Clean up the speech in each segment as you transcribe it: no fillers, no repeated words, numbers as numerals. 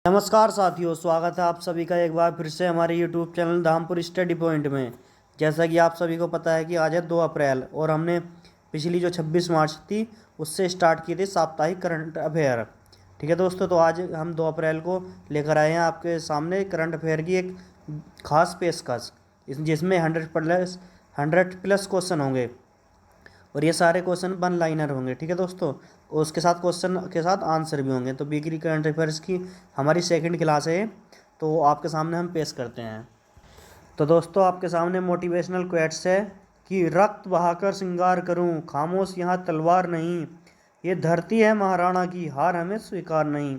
नमस्कार साथियों, स्वागत है आप सभी का एक बार फिर से हमारे YouTube channel Dhampur study point में। जैसा कि आप सभी को पता है कि आज है 2 अप्रैल और हमने पिछली जो 26 मार्च थी उससे स्टार्ट किए थे साप्ताहिक करंट अफेयर। ठीक है दोस्तों, तो आज हम 2 अप्रैल को लेकर आए हैं आपके सामने करंट अफेयर की एक खास पेशकश, जिसमें 100 प्लस क्वेश्चन होंगे और ये सारे क्वेश्चन वन लाइनर होंगे। ठीक है दोस्तों, और उसके साथ क्वेश्चन के साथ आंसर भी होंगे। तो वीकली करंट अफेयर्स की हमारी सेकंड क्लास है, तो आपके सामने हम पेश करते हैं। तो दोस्तों, आपके सामने मोटिवेशनल क्वेट्स है कि रक्त बहाकर श्रृंगार करूं, खामोश यहाँ तलवार नहीं, ये धरती है महाराणा की, हार हमें स्वीकार नहीं।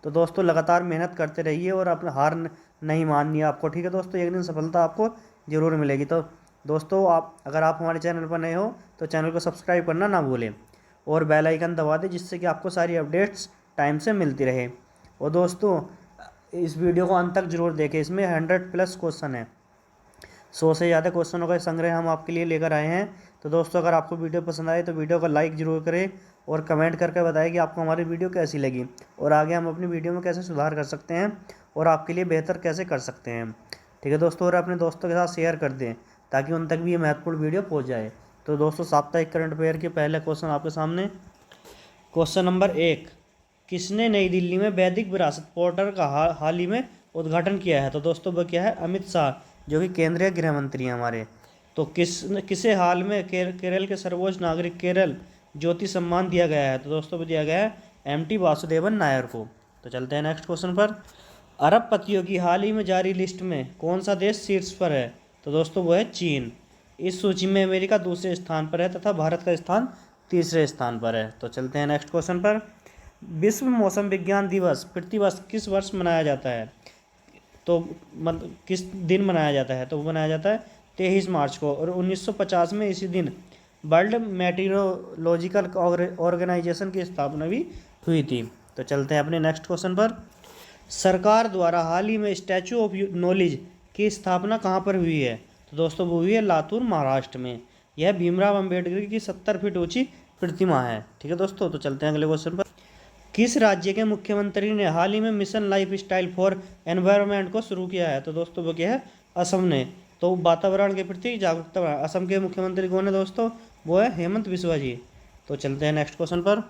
तो दोस्तों, लगातार मेहनत करते रहिए और अपने हार नहीं माननी है आपको। ठीक है दोस्तों, एक दिन सफलता आपको ज़रूर मिलेगी। तो दोस्तों, अगर आप हमारे चैनल पर नए हो तो चैनल को सब्सक्राइब करना ना भूलें और बेल आइकन दबा दें, जिससे कि आपको सारी अपडेट्स टाइम से मिलती रहे। और दोस्तों, इस वीडियो को अंत तक जरूर देखें, इसमें 100 प्लस क्वेश्चन है। 100 से ज़्यादा क्वेश्चनों का संग्रह हम आपके लिए लेकर आए हैं। तो दोस्तों, अगर आपको वीडियो पसंद आए तो वीडियो को लाइक ज़रूर करें और कमेंट करके बताएं कि आपको हमारी वीडियो कैसी लगी और आगे हम अपनी वीडियो में कैसे सुधार कर सकते हैं और आपके लिए बेहतर कैसे कर सकते हैं। ठीक है दोस्तों, और अपने दोस्तों के साथ शेयर कर दें ताकि उन तक भी ये महत्वपूर्ण वीडियो पहुंच जाए। तो दोस्तों, साप्ताहिक करंट अफेयर के पहले क्वेश्चन आपके सामने। क्वेश्चन नंबर 1, किसने नई दिल्ली में वैदिक विरासत पोर्टल का हाल ही में उद्घाटन किया है? तो दोस्तों, वो क्या है? अमित शाह, जो कि केंद्रीय गृह मंत्री हैं हमारे। तो किसे हाल में केरल के सर्वोच्च नागरिक केरल ज्योति सम्मान दिया गया है? तो दोस्तों, वो दिया गया है एमटी वासुदेवन नायर को। तो चलते हैं नेक्स्ट क्वेश्चन पर। अरबपतियों की हाल ही में जारी लिस्ट में कौन सा देश शीर्ष पर है? तो दोस्तों, वो है चीन। इस सूची में अमेरिका दूसरे स्थान पर है तथा भारत का स्थान तीसरे स्थान पर है। तो चलते हैं नेक्स्ट क्वेश्चन पर। विश्व मौसम विज्ञान दिवस प्रतिवर्ष किस वर्ष मनाया जाता है? तो मतलब किस दिन मनाया जाता है? तो वो मनाया जाता है 23 मार्च को, और 1950 में इसी दिन वर्ल्ड मेटीरोलॉजिकल ऑर्गेनाइजेशन की स्थापना भी हुई थी। तो चलते हैं अपने नेक्स्ट क्वेश्चन पर। सरकार द्वारा हाल ही में स्टैचू ऑफ नॉलेज की स्थापना कहाँ पर हुई है? तो दोस्तों, वो हुई है लातूर, महाराष्ट्र में। यह भीमराव अंबेडकर की 70 फीट ऊंची प्रतिमा है। ठीक है दोस्तों, तो चलते हैं अगले क्वेश्चन पर। किस राज्य के मुख्यमंत्री ने हाल ही में mission life style for environment को शुरू किया है? तो दोस्तों, वो क्या है? असम ने। तो वातावरण के प्रति जागरूकता बढ़ा। असम के मुख्यमंत्री कौन है दोस्तों? वो है हेमंत बिस्वा जी। तो चलते हैं नेक्स्ट क्वेश्चन पर।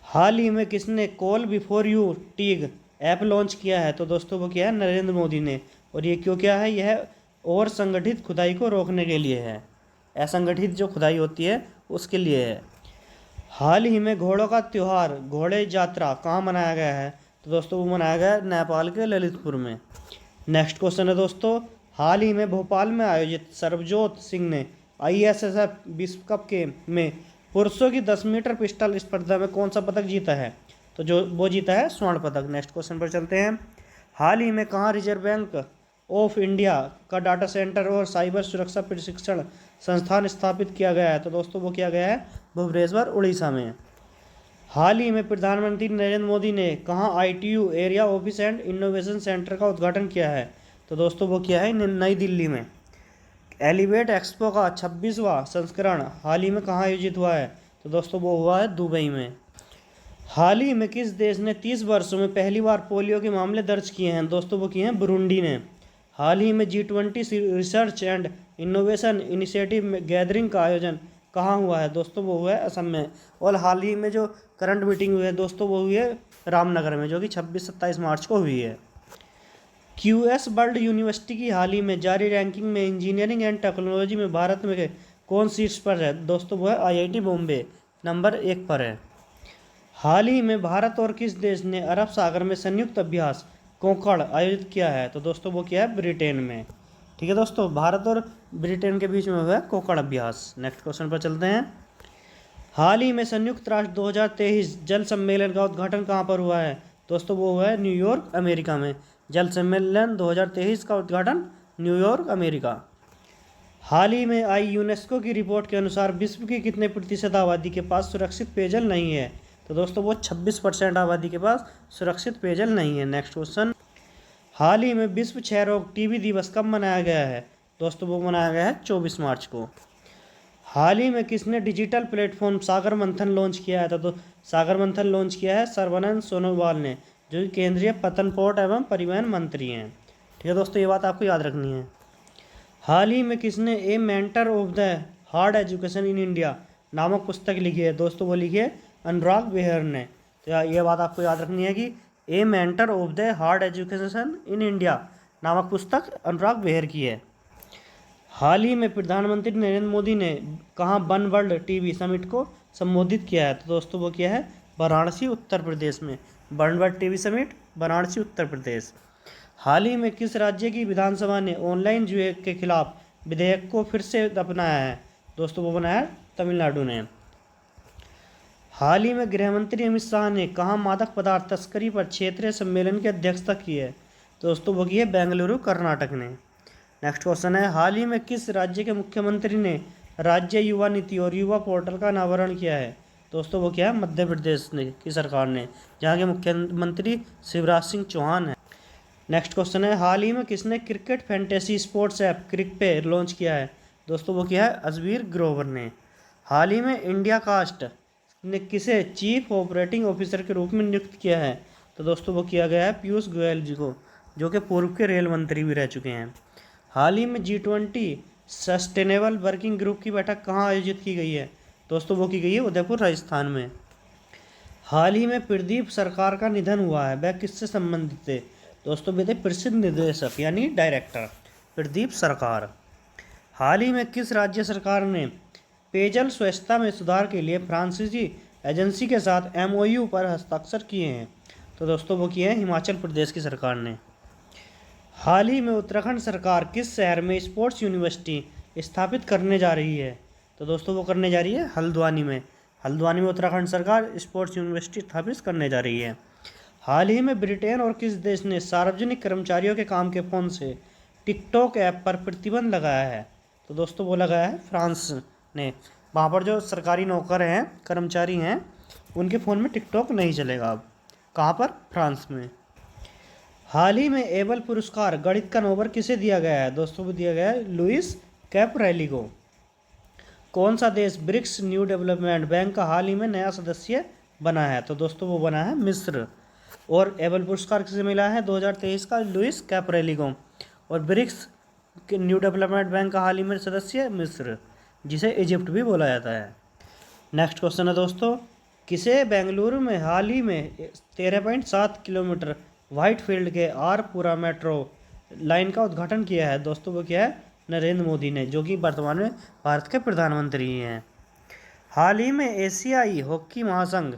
हाल ही में किसने call before you TIG app launch किया है? तो दोस्तों, वो क्या है? नरेंद्र मोदी ने। और ये क्यों किया है? यह और संगठित खुदाई को रोकने के लिए है। असंगठित जो खुदाई होती है उसके लिए है। हाल ही में घोड़ों का त्यौहार घोड़े यात्रा कहाँ मनाया गया है? तो दोस्तों, वो मनाया गया है नेपाल के ललितपुर में। नेक्स्ट क्वेश्चन है दोस्तों। हाल ही में भोपाल में आयोजित सरबजोत सिंह ने ISSF विश्व कप के में पुरुषों की 10 मीटर पिस्टल स्पर्धा में कौन सा पदक जीता है? तो जो वो जीता है स्वर्ण पदक। नेक्स्ट क्वेश्चन पर चलते हैं। हाल ही में कहाँ रिजर्व बैंक ऑफ इंडिया का डाटा सेंटर और साइबर सुरक्षा प्रशिक्षण संस्थान स्थापित किया गया है? तो दोस्तों, वो किया गया है भुवनेश्वर, उड़ीसा में। हाल ही में प्रधानमंत्री नरेंद्र मोदी ने कहाँ ITU area office and innovation centre का उद्घाटन किया है? तो दोस्तों, वो किया है नई दिल्ली में। एलिवेट एक्सपो का 26वां संस्करण हाल ही में कहाँ आयोजित हुआ है? तो दोस्तों, वो हुआ है दुबई में। हाल ही में किस देश ने 30 वर्षों में पहली बार पोलियो के मामले दर्ज किए हैं? दोस्तों, वो किए हैं बुरुंडी ने। हाल ही में G20 research and innovation initiative gathering का आयोजन कहाँ हुआ है? दोस्तों, वो हुआ है असम में। और हाल ही में जो करंट मीटिंग हुई है दोस्तों, वो हुई है रामनगर में, जो कि 26-27 मार्च को हुई है। QS वर्ल्ड यूनिवर्सिटी की हाल ही में जारी रैंकिंग में इंजीनियरिंग एंड टेक्नोलॉजी में भारत में कौन शीर्ष पर है? दोस्तों, वो है IIT बॉम्बे, नंबर 1 पर है। हाल ही में भारत और किस देश ने अरब सागर में संयुक्त अभ्यास कोंकण आयोजित किया है? तो दोस्तों, वो किया है ब्रिटेन में। ठीक है दोस्तों, भारत और ब्रिटेन के बीच में हुआ है कोंकण अभ्यास। नेक्स्ट क्वेश्चन पर चलते हैं। हाल ही में संयुक्त राष्ट्र 2023 जल सम्मेलन का उद्घाटन कहाँ पर हुआ है? दोस्तों, वो हुआ है न्यूयॉर्क, अमेरिका में। जल सम्मेलन 2023 का उद्घाटन न्यूयॉर्क, अमेरिका। हाल ही में आई यूनेस्को की रिपोर्ट के अनुसार विश्व की कितने प्रतिशत आबादी के पास सुरक्षित पेयजल नहीं है? तो दोस्तों, वो 26% आबादी के पास सुरक्षित पेयजल नहीं है। Next question. हाल ही में विश्व क्षय रोग टीबी दिवस कब मनाया गया है? दोस्तों, वो मनाया गया है 24 मार्च को। हाल ही में किसने डिजिटल प्लेटफॉर्म सागर मंथन लॉन्च किया है? तो सागर मंथन लॉन्च किया है सर्बानंद सोनोवाल ने, जो कि केंद्रीय पतन पोर्ट एवं परिवहन मंत्री हैं। ठीक है दोस्तों, ये बात आपको याद रखनी है। हाल ही में किसने ए mentor of the hard education in India नामक पुस्तक लिखी है? दोस्तों वो लिखी है अनुराग बेहर ने। तो ये बात आपको याद रखनी है कि ए mentor of the hard education in India नामक पुस्तक अनुराग बेहर की है। हाल ही में प्रधानमंत्री नरेंद्र मोदी ने कहाँ वन वर्ल्ड टीवी समिट को संबोधित किया है? तो दोस्तों वो किया है वाराणसी उत्तर प्रदेश में। One world TV summit Varanasi Uttar Pradesh. हाल ही में किस राज्य की विधानसभा ने ऑनलाइन जुए के खिलाफ विधेयक को फिर से अपनाया है? दोस्तों वो बनाया तमिलनाडु ने। हाल ही में गृह मंत्री अमित शाह ने कहाँ मादक पदार्थ तस्करी पर क्षेत्रीय सम्मेलन की अध्यक्षता की है? दोस्तों वो की है बेंगलुरु कर्नाटक ने। नेक्स्ट क्वेश्चन है, हाल ही में किस राज्य के मुख्यमंत्री ने राज्य युवा नीति और युवा पोर्टल का अनावरण किया है? दोस्तों वो क्या है मध्य प्रदेश ने की सरकार ने, जहाँ के मुख्यमंत्री शिवराज सिंह चौहान है। नेक्स्ट क्वेश्चन है, हाल ही में किसने क्रिकेट फैंटेसी स्पोर्ट्स ऐप क्रिक पे लॉन्च किया है? दोस्तों वो किया है अजवीर ग्रोवर ने। हाल ही में इंडिया कास्ट ने किसे चीफ ऑपरेटिंग ऑफिसर के रूप में नियुक्त किया है? तो दोस्तों वो किया गया है पीयूष गोयल जी को, जो कि पूर्व के रेल मंत्री भी रह चुके हैं। हाल ही में G20 सस्टेनेबल वर्किंग ग्रुप की बैठक कहाँ आयोजित की गई है? दोस्तों वो की गई है उदयपुर राजस्थान में। हाल ही में प्रदीप सरकार का निधन हुआ है, वह किससे संबंधित थे? दोस्तों वे थे प्रसिद्ध निर्देशक यानी डायरेक्टर प्रदीप सरकार। हाल ही में किस राज्य सरकार ने पेयजल स्वच्छता में सुधार के लिए फ्रांसीसी एजेंसी के साथ MOU पर हस्ताक्षर किए हैं? तो दोस्तों वो किए हैं हिमाचल प्रदेश की सरकार ने। हाल ही में उत्तराखंड सरकार किस शहर में स्पोर्ट्स यूनिवर्सिटी स्थापित करने जा रही है? तो दोस्तों वो करने जा रही है हल्द्वानी में। हल्द्वानी में उत्तराखंड सरकार स्पोर्ट्स यूनिवर्सिटी स्थापित करने जा रही है। हाल ही में ब्रिटेन और किस देश ने सार्वजनिक कर्मचारियों के काम के फ़ोन से टिकटॉक ऐप पर प्रतिबंध लगाया है? तो दोस्तों वो लगाया है फ्रांस ने। वहाँ पर जो सरकारी नौकर हैं कर्मचारी हैं उनके फ़ोन में टिकटॉक नहीं चलेगा अब। कहाँ पर? फ्रांस में। हाल ही में एबल पुरस्कार गणित का नोबेल किसे दिया गया है? दोस्तों को दिया गया है लुइस कैपरेली को। कौन सा देश ब्रिक्स न्यू डेवलपमेंट बैंक का हाल ही में नया सदस्य बना है? तो दोस्तों वो बना है मिस्र। और एबल पुरस्कार किसे मिला है 2023 का? लुइस कैपरेली को। और ब्रिक्स न्यू डेवलपमेंट बैंक का हाल ही में सदस्य मिस्र, जिसे इजिप्ट भी बोला जाता है। नेक्स्ट क्वेश्चन है दोस्तों, किसे बेंगलुरु में हाल ही में 13.7 किलोमीटर व्हाइट फील्ड के आरपुरा मेट्रो लाइन का उद्घाटन किया है? दोस्तों वो क्या है नरेंद्र मोदी ने, जो कि वर्तमान में भारत के प्रधानमंत्री हैं। हाल ही में एशियाई हॉकी महासंघ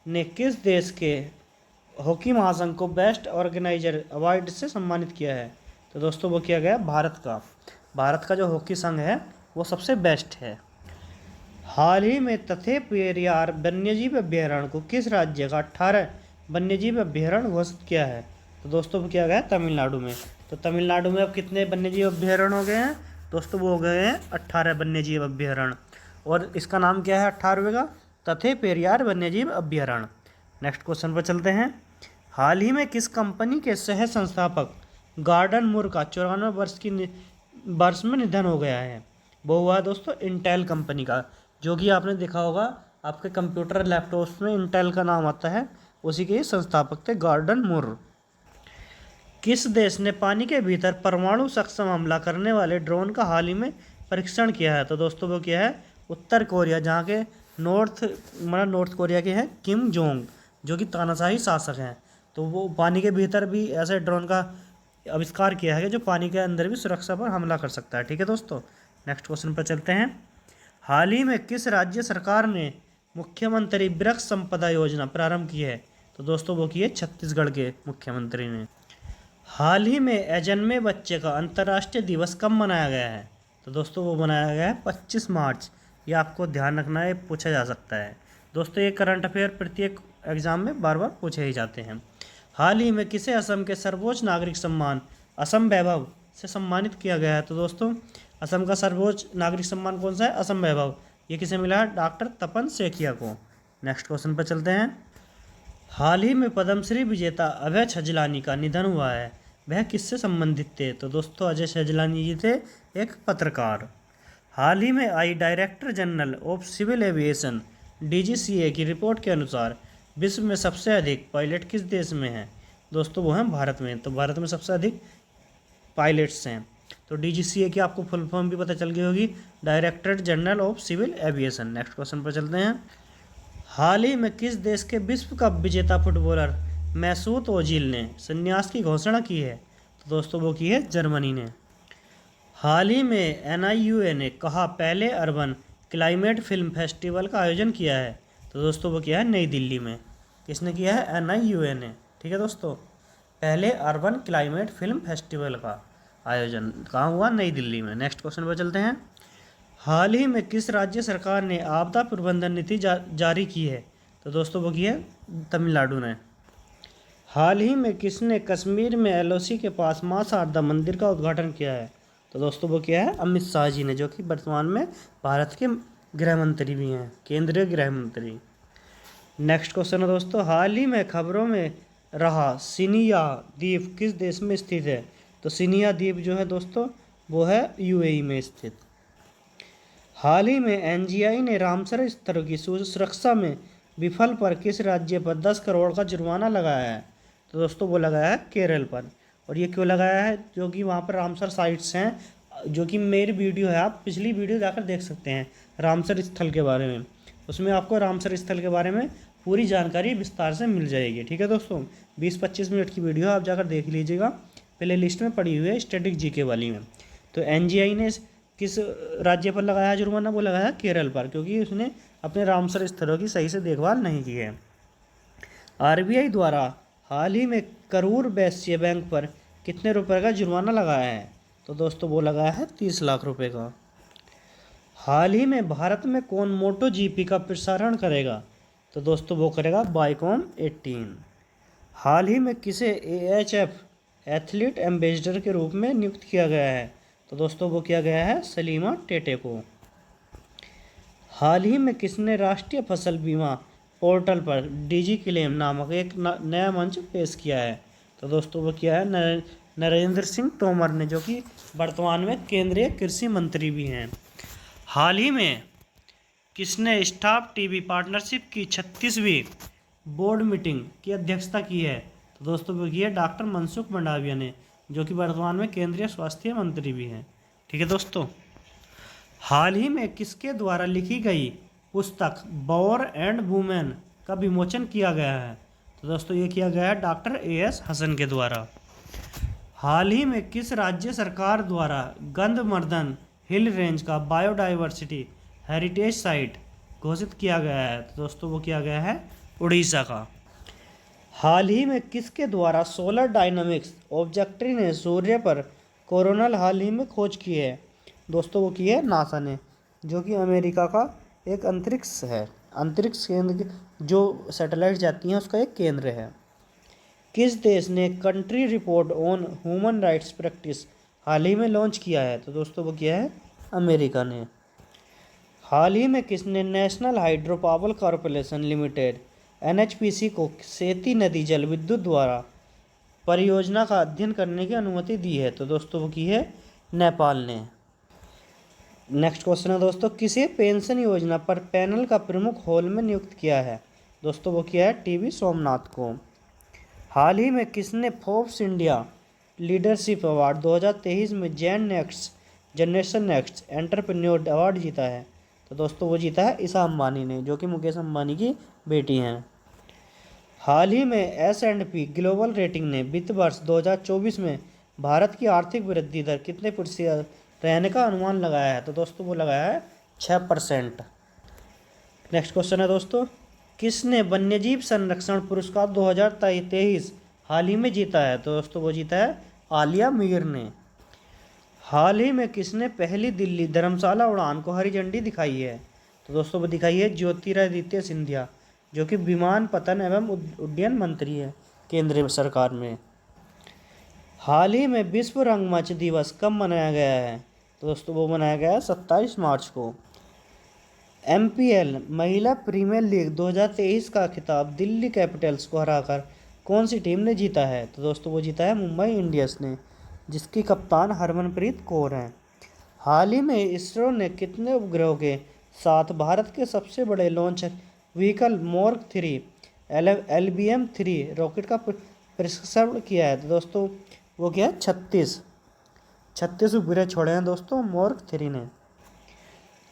ने किस देश के हॉकी महासंघ को बेस्ट ऑर्गेनाइजर अवार्ड से सम्मानित किया है? तो दोस्तों वो किया गया भारत का। भारत का जो हॉकी संघ है वो सबसे बेस्ट है। हाल ही में तथे पेरियार वन्यजीव अभ्यारण्य को किस राज्य का 18 वन्यजीव अभ्यारण्य घोषित किया है? तो दोस्तों किया गया है तमिलनाडु में। तो तमिलनाडु में अब कितने वन्यजीव अभ्यारण्य हो गए हैं? दोस्तों वो हो गए हैं 18 वन्यजीव अभ्यारण्य। और इसका नाम क्या है 18वें का? तथे पेरियार वन्यजीव अभ्यारण्य। नेक्स्ट क्वेश्चन पर चलते हैं। हाल ही में किस कंपनी के सह संस्थापक गार्डन मूर का 94 वर्ष में निधन हो गया है? वो हुआ है दोस्तों इंटेल कंपनी का, जो कि आपने देखा होगा आपके कंप्यूटर लैपटॉप्स में इंटेल का नाम आता है, उसी के संस्थापक थे गार्डन मूर। किस देश ने पानी के भीतर परमाणु सक्षम हमला करने वाले ड्रोन का हाल ही में परीक्षण किया है? तो दोस्तों वो किया है उत्तर कोरिया, जहाँ के नॉर्थ कोरिया के हैं किम जोंग, जो कि तानाशाही शासक हैं। तो वो पानी के भीतर भी ऐसे ड्रोन का आविष्कार किया है जो पानी के अंदर भी सुरक्षा पर हमला कर सकता है। ठीक है दोस्तों, नेक्स्ट क्वेश्चन पर चलते हैं। हाल ही में किस राज्य सरकार ने मुख्यमंत्री वृक्ष संपदा योजना प्रारंभ की है? तो दोस्तों वो की है छत्तीसगढ़ के मुख्यमंत्री ने। हाल ही में अजन्मे बच्चे का अंतर्राष्ट्रीय दिवस कब मनाया गया है? तो दोस्तों वो मनाया गया है 25 मार्च। ये आपको ध्यान रखना है, पूछा जा सकता है दोस्तों। ये करंट अफेयर प्रत्येक एग्जाम में बार बार पूछे ही जाते हैं। हाल ही में किसे असम के सर्वोच्च नागरिक सम्मान असम वैभव से सम्मानित किया गया है? तो दोस्तों असम का सर्वोच्च नागरिक सम्मान कौन सा है? असम वैभव। ये किसे मिला है? डॉक्टर तपन सेठिया को। नेक्स्ट क्वेश्चन पर चलते हैं। हाल ही में पद्मश्री विजेता अभय छजलानी का निधन हुआ है, वह किससे संबंधित थे? तो दोस्तों अजय छजलानी जी थे एक पत्रकार। हाल ही में आई director general of civil aviation DGCA की रिपोर्ट के अनुसार विश्व में सबसे अधिक पायलट किस देश में है? दोस्तों वो हैं भारत में। तो भारत में सबसे अधिक पायलट्स हैं। तो DGCA की आपको फुल फॉर्म भी पता चल गई होगी, directorate general of civil aviation. Next question पर चलते हैं। हाल ही में किस देश के विश्व कप विजेता फुटबॉलर मैसूत ओजिल ने संन्यास की घोषणा की है? तो दोस्तों वो की है जर्मनी ने। हाल ही में NIUA ने कहा पहले अर्बन क्लाइमेट फिल्म फेस्टिवल का आयोजन किया है? तो दोस्तों वो किया है नई दिल्ली में। किसने किया है? NIUA ने। ठीक है दोस्तों, पहले अर्बन क्लाइमेट फिल्म फेस्टिवल का आयोजन कहाँ हुआ? नई दिल्ली में। नेक्स्ट क्वेश्चन पर चलते हैं। हाल ही में किस राज्य सरकार ने आपदा प्रबंधन नीति जारी की है? तो दोस्तों वो की है तमिलनाडु ने। हाल ही में किसने कश्मीर में LOC के पास मां शारदा मंदिर का उद्घाटन किया है? तो दोस्तों वो किया है अमित शाह जी ने, जो कि वर्तमान में भारत के गृह मंत्री भी हैं, केंद्रीय गृह मंत्री। नेक्स्ट क्वेश्चन है दोस्तों। हाल ही में खबरों में रहा सिनिया द्वीप किस देश में स्थित है? तो सिनिया द्वीप जो है दोस्तों वो है UAE में स्थित। हाल ही में NGI ने रामसर स्थलों की सुरक्षा में विफल पर किस राज्य पर 10 करोड़ का जुर्माना लगाया है? तो दोस्तों वो लगाया है केरल पर। और ये क्यों लगाया है? जो कि वहाँ पर रामसर साइट्स हैं, जो कि मेरी वीडियो है, आप पिछली वीडियो जाकर देख सकते हैं रामसर स्थल के बारे में। उसमें आपको रामसर स्थल के बारे में पूरी जानकारी विस्तार से मिल जाएगी। ठीक है दोस्तों, 20-25 मिनट की वीडियो आप जाकर देख लीजिएगा, प्ले लिस्ट में पड़ी हुई है स्टैटिक GK वाली में। तो NGI ने किस राज्य पर लगाया जुर्माना? वो लगाया केरल पर, क्योंकि उसने अपने रामसर स्थलों की सही से देखभाल नहीं की है। RBI द्वारा हाल ही में करूर वैश्य बैंक पर कितने रुपए का जुर्माना लगाया है? तो दोस्तों वो लगाया है 30 लाख रुपए का। हाल ही में भारत में कौन MotoGP का प्रसारण करेगा? तो दोस्तों वो करेगा बाइकॉम 18। हाल ही में किसे AHF एथलीट एम्बेसडर के रूप में नियुक्त किया गया है? तो दोस्तों वो किया गया है सलीमा टेटे को। हाल ही में किसने राष्ट्रीय फसल बीमा पोर्टल पर DG क्लेम नामक एक नया मंच पेश किया है? तो दोस्तों वो किया है नरेंद्र सिंह तोमर ने, जो कि वर्तमान में केंद्रीय कृषि मंत्री भी हैं। हाल ही में किसने स्टाफ TV पार्टनरशिप की 36वीं बोर्ड मीटिंग की अध्यक्षता की है? तो दोस्तों वो की है डॉक्टर मनसुख मंडाविया ने, जो कि वर्तमान में केंद्रीय स्वास्थ्य मंत्री भी हैं। ठीक है दोस्तों, हाल ही में किसके द्वारा लिखी गई पुस्तक वॉर एंड वुमेन का विमोचन किया गया है? तो दोस्तों ये किया गया है डॉक्टर AS हसन के द्वारा। हाल ही में किस राज्य सरकार द्वारा गंधवर्धन हिल रेंज का बायोडाइवर्सिटी हेरिटेज साइट घोषित किया गया है? तो दोस्तों वो किया गया है उड़ीसा का। हाल ही में किसके द्वारा सोलर डायनामिक्स ऑब्जर्वेटरी ने सूर्य पर कोरोनल हाल ही में खोज की है? दोस्तों वो की है नासा ने, जो कि अमेरिका का एक अंतरिक्ष है, अंतरिक्ष केंद्र जो सैटेलाइट जाती हैं उसका एक केंद्र है। किस देश ने country report on human rights practice हाल ही में लॉन्च किया है? तो दोस्तों वो किया है अमेरिका ने। हाल ही में किसने national hydro power corporation limited NHPC को सेती नदी जल विद्युत द्वारा परियोजना का अध्ययन करने की अनुमति दी है? तो दोस्तों वो की है नेपाल ने। नेक्स्ट क्वेश्चन है दोस्तों, किसे पेंशन योजना पर पैनल का प्रमुख हॉल में नियुक्त किया है? दोस्तों वो किया है TV सोमनाथ को। हाल ही में किसने फोर्ब्स इंडिया लीडरशिप अवार्ड 2023 में जनरेशन नेक्स्ट एंटरप्रेन्योर अवार्ड जीता है? तो दोस्तों वो जीता है ईशा अंबानी ने, जो कि मुकेश अंबानी की बेटी हैं। हाल ही में S&P ग्लोबल रेटिंग ने वित्त वर्ष 2024 में भारत की आर्थिक वृद्धि दर कितने प्रतिशत रहने का अनुमान लगाया है? तो दोस्तों वो लगाया है 6%। नेक्स्ट क्वेश्चन है दोस्तों, किसने वन्यजीव संरक्षण पुरस्कार 2023 हाल ही में जीता है? तो दोस्तों वो जीता है आलिया मीर ने। हाल ही में किसने पहली दिल्ली धर्मशाला उड़ान को हरी झंडी दिखाई है? तो दोस्तों वो दिखाई है ज्योतिरादित्य सिंधिया, जो कि विमानपत्तन एवं उड्डयन मंत्री है केंद्रीय सरकार में। हाल ही में विश्व रंगमंच दिवस कब मनाया गया है? तो दोस्तों वो मनाया गया है 27 मार्च को। MPL महिला प्रीमियर लीग 2023 का खिताब दिल्ली कैपिटल्स को हराकर कौन सी टीम ने जीता है? तो दोस्तों वो जीता है मुंबई इंडियंस ने, जिसकी कप्तान हरमनप्रीत कौर हैं। हाल ही में इसरो ने कितने उपग्रहों के साथ भारत के सबसे बड़े लॉन्च व्हीकल मॉर्क 3 LBM-3 रॉकेट का प्रक्षेपण किया है। तो दोस्तों वो क्या है, 36 उपग्रह छोड़े हैं दोस्तों मॉर्क 3 ने।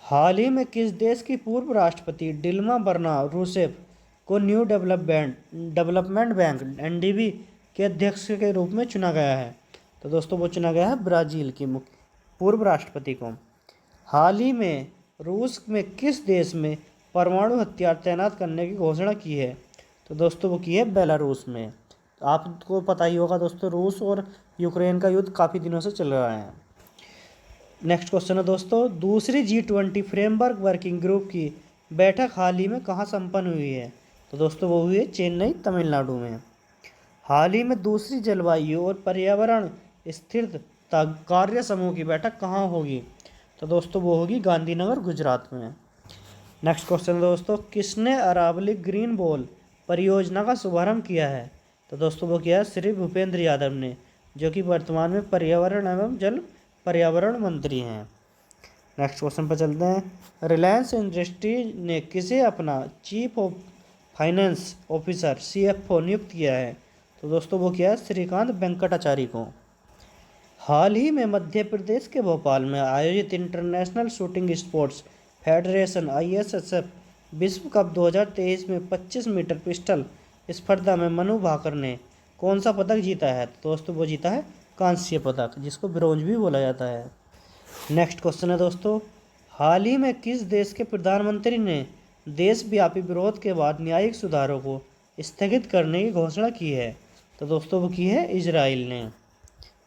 हाल ही में किस देश की पूर्व राष्ट्रपति डिल्मा रूसेफ को न्यू डेवलपमेंट बैंक NDB के अध्यक्ष के रूप में चुना गया है? तो दोस्तों वो चुना गया है ब्राज़ील की पूर्व राष्ट्रपति को। हाल ही में रूस में किस देश में परमाणु हथियार तैनात करने की घोषणा की है? तो दोस्तों वो की है बेलारूस में। आपको पता ही होगा दोस्तों, रूस और यूक्रेन का युद्ध काफ़ी दिनों से चल रहा है। नेक्स्ट क्वेश्चन है दोस्तों, दूसरी G20 फ्रेमवर्क वर्किंग ग्रुप की बैठक हाल ही में कहाँ संपन्न हुई है? तो दोस्तों वो हुई है चेन्नई, तमिलनाडु में। हाल ही में दूसरी जलवायु और पर्यावरण स्थिरता कार्य समूह की बैठक कहाँ होगी? तो दोस्तों वो होगी गांधीनगर, गुजरात में। नेक्स्ट क्वेश्चन है दोस्तों, किसने अरावली ग्रीन बॉल परियोजना का शुभारंभ किया है? तो दोस्तों वो किया है श्री भूपेंद्र यादव ने, जो कि वर्तमान में पर्यावरण एवं जल पर्यावरण मंत्री हैं। नेक्स्ट क्वेश्चन पर चलते हैं, रिलायंस इंडस्ट्री ने किसे अपना chief of finance officer CFO नियुक्त किया है? तो दोस्तों वो किया है श्रीकांत वेंकटाचारी को। हाल ही में मध्य प्रदेश के भोपाल में आयोजित international shooting sports federation ISSF विश्व कप 2023 में 25 मीटर पिस्टल स्पर्धा में मनु भाकर ने कौन सा पदक जीता है? तो दोस्तों वो जीता है कांस्य पदक, जिसको ब्रोंज भी बोला जाता है। नेक्स्ट क्वेश्चन है दोस्तों, हाल ही में किस देश के प्रधानमंत्री ने देशव्यापी विरोध के बाद न्यायिक सुधारों को स्थगित करने की घोषणा की है? तो दोस्तों वो की है इजराइल ने।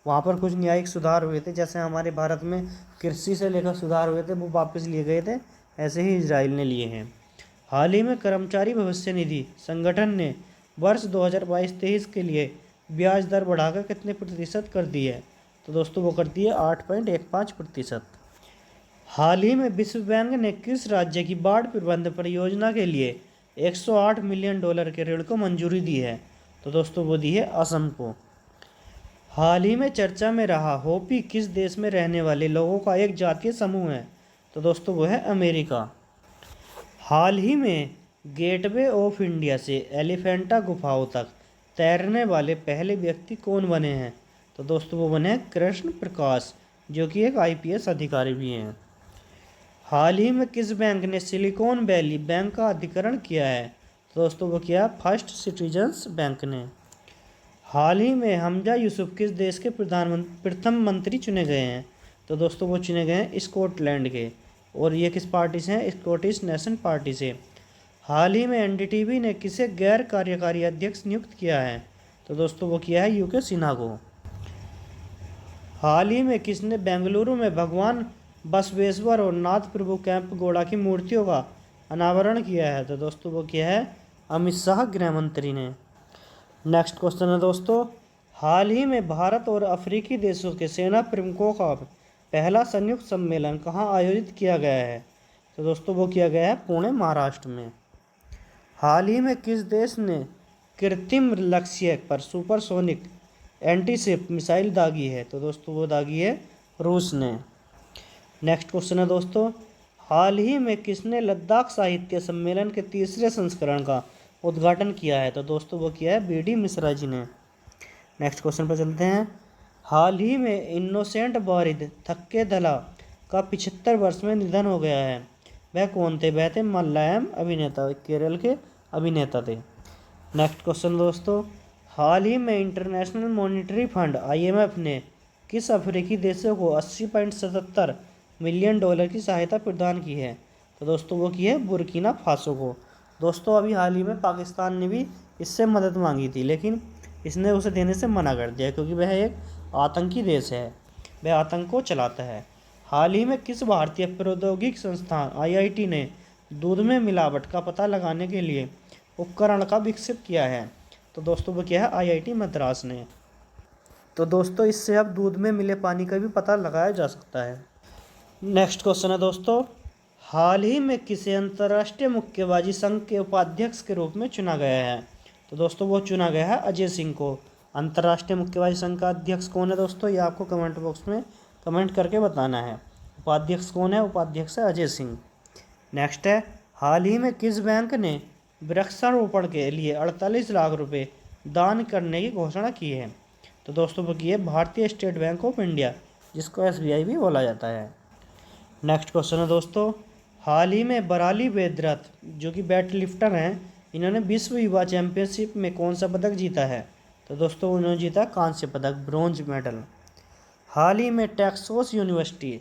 वहाँ पर कुछ न्यायिक सुधार हुए थे, जैसे हमारे भारत में कृषि से लेकर सुधार हुए थे, वो वापस लिए गए थे, ऐसे ही इजराइल ने लिए हैं। हाल ही में कर्मचारी भविष्य निधि संगठन ने वर्ष 2022-23 के लिए ब्याज दर बढ़ाकर कितने प्रतिशत कर दी है? तो दोस्तों वो कर दी है 8.15%। हाल ही में विश्व बैंक ने किस राज्य की बाढ़ प्रबंधन परियोजना के लिए $108 मिलियन के ऋण को मंजूरी दी है? तो दोस्तों वो दी है असम को। हाल ही में चर्चा में रहा होपी किस देश में रहने वाले लोगों का एक जातीय समूह है? तो दोस्तों वो है अमेरिका। हाल ही में गेटवे ऑफ इंडिया से एलिफेंटा गुफाओं तक तैरने वाले पहले व्यक्ति कौन बने हैं? तो दोस्तों वो बने हैं कृष्ण प्रकाश, जो कि एक IPS अधिकारी भी हैं। हाल ही में किस बैंक ने सिलिकॉन वैली बैंक का अधिग्रहण किया है? तो दोस्तों वो किया फर्स्ट सिटीजन्स बैंक ने। हाल ही में हमजा यूसुफ किस देश के प्रथम मंत्री चुने गए हैं? तो दोस्तों वो चुने गए हैं स्कॉटलैंड के, और ये किस पार्टी से हैं? स्कॉटिश नेशन पार्टी से। हाल ही में NDTV ने किसे गैर कार्यकारी अध्यक्ष नियुक्त किया है? तो दोस्तों वो किया है UK सिन्हा को। हाल ही में किसने बेंगलुरु में भगवान बसवेश्वर और नाथ प्रभु कैंप गौड़ा की मूर्तियों का अनावरण किया है? तो दोस्तों वो किया है अमित शाह, गृह मंत्री ने। नेक्स्ट क्वेश्चन है दोस्तों, हाल ही में भारत और अफ्रीकी देशों के सेना प्रमुखों का पहला संयुक्त सम्मेलन कहाँ आयोजित किया गया है? तो दोस्तों वो किया गया है पुणे, महाराष्ट्र में। हाल ही में किस देश ने कृत्रिम लक्ष्य पर सुपरसोनिक एंटीशिप मिसाइल दागी है? तो दोस्तों वो दागी है रूस ने। नेक्स्ट क्वेश्चन है दोस्तों, हाल ही में किसने लद्दाख साहित्य सम्मेलन के तीसरे संस्करण का उद्घाटन किया है? तो दोस्तों वो किया है BD मिश्रा जी ने। नेक्स्ट क्वेश्चन पर चलते हैं, हाल ही में इनोसेंट वारिद थक्केथला का 75 वर्ष में निधन हो गया है। वह कौन थे? वह थे मलयालम अभिनेता, केरल के अभिनेता थे। नेक्स्ट क्वेश्चन दोस्तों, हाल ही में इंटरनेशनल मॉनिटरी फंड IMF ने किस अफ्रीकी देशों को $80.77 मिलियन की सहायता प्रदान की है? तो दोस्तों वो की है बुर्किना फासो को। दोस्तों अभी हाल ही में पाकिस्तान ने भी इससे मदद मांगी थी, लेकिन इसने उसे देने से मना कर दिया, क्योंकि वह एक आतंकी देश है, वह आतंक को चलाता है। हाल ही में किस भारतीय प्रौद्योगिकी संस्थान IIT ने दूध में मिलावट का पता लगाने के लिए उपकरण का विकसित किया है? तो दोस्तों वो क्या है IIT मद्रास ने। तो दोस्तों इससे अब दूध में मिले पानी का भी पता लगाया जा सकता है। नेक्स्ट क्वेश्चन है दोस्तों, हाल ही में किसे अंतर्राष्ट्रीय मुक्केबाजी संघ के उपाध्यक्ष के रूप में चुना गया है? तो दोस्तों वो चुना गया है अजय सिंह को। अंतर्राष्ट्रीय मुक्केबाजी संघ का अध्यक्ष कौन है दोस्तों? ये आपको कमेंट बॉक्स में कमेंट करके बताना है। उपाध्यक्ष कौन है? उपाध्यक्ष है अजय सिंह। नेक्स्ट है, हाल ही में किस बैंक ने वृक्षारोपण के लिए 48 लाख रुपए दान करने की घोषणा की है। तो दोस्तों वो की है भारतीय स्टेट बैंक ऑफ इंडिया, जिसको SBI भी बोला जाता है। नेक्स्ट क्वेश्चन है दोस्तों, हाल ही में बराली वेदरथ जो कि वेट लिफ्टर हैं, इन्होंने विश्व युवा चैंपियनशिप में कौन सा पदक जीता है? तो दोस्तों उन्होंने जीता कांस्य पदक, ब्रॉन्ज मेडल। हाल ही में टेक्सास यूनिवर्सिटी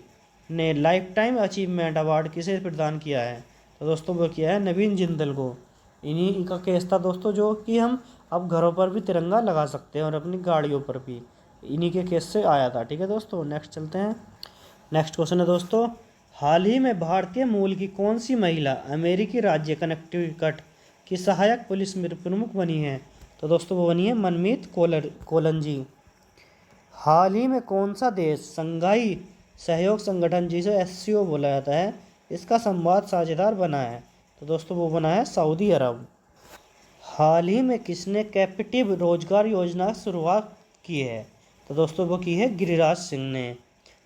ने लाइफ टाइम अचीवमेंट अवार्ड किसे प्रदान किया है? तो दोस्तों वो किया है नवीन जिंदल को। इन्हीं का केस था दोस्तों, जो कि हम अब घरों पर भी तिरंगा लगा सकते हैं और अपनी गाड़ियों पर भी, इन्हीं के केस से आया था। ठीक है दोस्तों, नेक्स्ट चलते हैं। नेक्स्ट क्वेश्चन है दोस्तों, हाल ही में भारतीय मूल की कौन सी महिला अमेरिकी राज्य कनेक्टिकट की सहायक पुलिस प्रमुख बनी है? तो दोस्तों वो बनी है मनमीत कोलन जी। हाल ही में कौन सा देश संघाई सहयोग संगठन, जिसे SCO बोला जाता है, इसका संवाद साझेदार बना है? तो दोस्तों वो बना है सऊदी अरब। हाल ही में किसने कैपिटिव रोजगार योजना की शुरुआत की है? तो दोस्तों वो की है गिरिराज सिंह ने।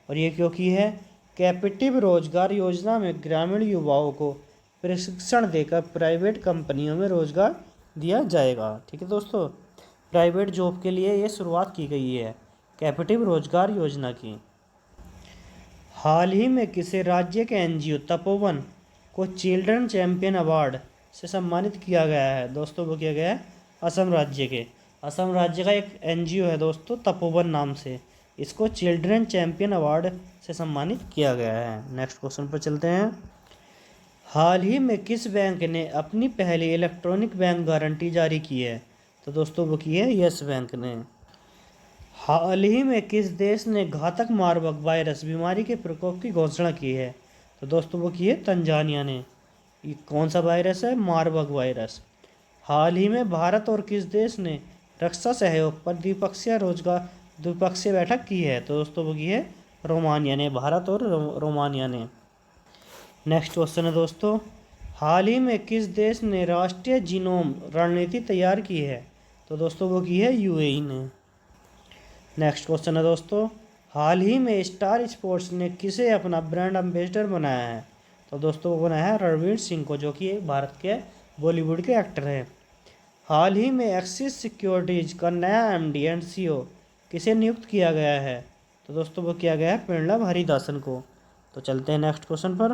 और ये क्यों की है? कैपिटिव रोजगार योजना में ग्रामीण युवाओं को प्रशिक्षण देकर प्राइवेट कंपनियों में रोजगार दिया जाएगा। ठीक है दोस्तों, प्राइवेट जॉब के लिए ये शुरुआत की गई है कैपिटिव रोजगार योजना की। हाल ही में किसी राज्य के NGO तपोवन को चिल्ड्रन चैंपियन अवार्ड से सम्मानित किया गया है? दोस्तों वो किया गया है असम राज्य के। असम राज्य का एक NGO है दोस्तों तपोवन नाम से, इसको चिल्ड्रन चैंपियन अवार्ड से सम्मानित किया गया है। नेक्स्ट क्वेश्चन पर चलते हैं। हाल ही में किस बैंक ने अपनी पहली इलेक्ट्रॉनिक बैंक गारंटी जारी की है? तो दोस्तों वो की है यस बैंक ने। हाल ही में किस देश ने घातक मारबर्ग वायरस बीमारी के प्रकोप की घोषणा की है? तो दोस्तों वो की है तंजानिया ने। ये कौन सा वायरस है? Marburg virus. हाल ही में भारत और किस देश ने रक्षा सहयोग पर द्विपक्षीय बैठक की है? तो दोस्तों वो की है रोमानिया ने, भारत और रोमानिया ने। नेक्स्ट क्वेश्चन है दोस्तों, हाल ही में किस देश ने राष्ट्रीय जीनोम रणनीति तैयार की है? तो दोस्तों वो की है UAE ने। नेक्स्ट क्वेश्चन है दोस्तों, हाल ही में स्टार स्पोर्ट्स ने किसे अपना ब्रांड एम्बेसडर बनाया है? तो दोस्तों वो बनाया है रणवीर सिंह को, जो कि भारत के बॉलीवुड के एक्टर हैं। हाल ही में एक्सिस सिक्योरिटीज का नया MD एंड CEO किसे नियुक्त किया गया है? तो दोस्तों वो किया गया है प्रणब हरिदासन को। तो चलते हैं नेक्स्ट क्वेश्चन पर।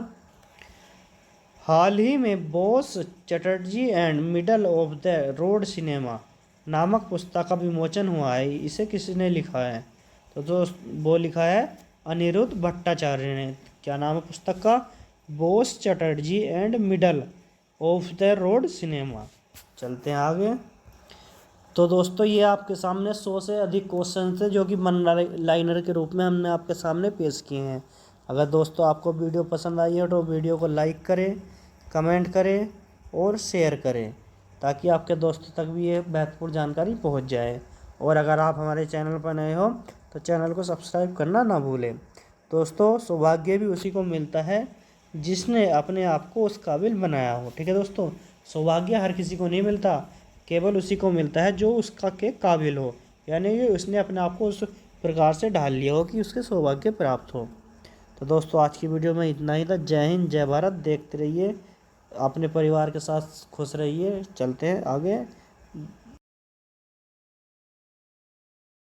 हाल ही में Bose Chatterjee and middle of the road cinema नामक पुस्तक का विमोचन हुआ है, इसे किसने लिखा है? तो दोस्त वो लिखा है अनिरुद्ध भट्टाचार्य ने। क्या नाम है पुस्तक का? Bose Chatterjee and middle of the road cinema. चलते हैं आगे। तो दोस्तों ये आपके सामने 100 से अधिक क्वेश्चन थे, जो कि वन लाइनर के रूप में हमने आपके सामने पेश किए हैं। अगर दोस्तों आपको वीडियो पसंद आई है तो वीडियो को लाइक करें, कमेंट करें और शेयर करें, ताकि आपके दोस्तों तक भी ये महत्वपूर्ण जानकारी पहुंच जाए। और अगर आप हमारे चैनल पर नए हो तो चैनल को सब्सक्राइब करना ना भूलें। दोस्तों सौभाग्य भी उसी को मिलता है जिसने अपने आप को उस काबिल बनाया हो। ठीक है दोस्तों, सौभाग्य हर किसी को नहीं मिलता, केवल उसी को मिलता है जो उसका के काबिल हो, यानी कि उसने अपने आप को उस प्रकार से ढाल लिया हो कि उसके सौभाग्य प्राप्त हो। तो दोस्तों आज की वीडियो में इतना ही था। जय हिंद, जय भारत। देखते रहिए, अपने परिवार के साथ खुश रहिए। चलते हैं आगे।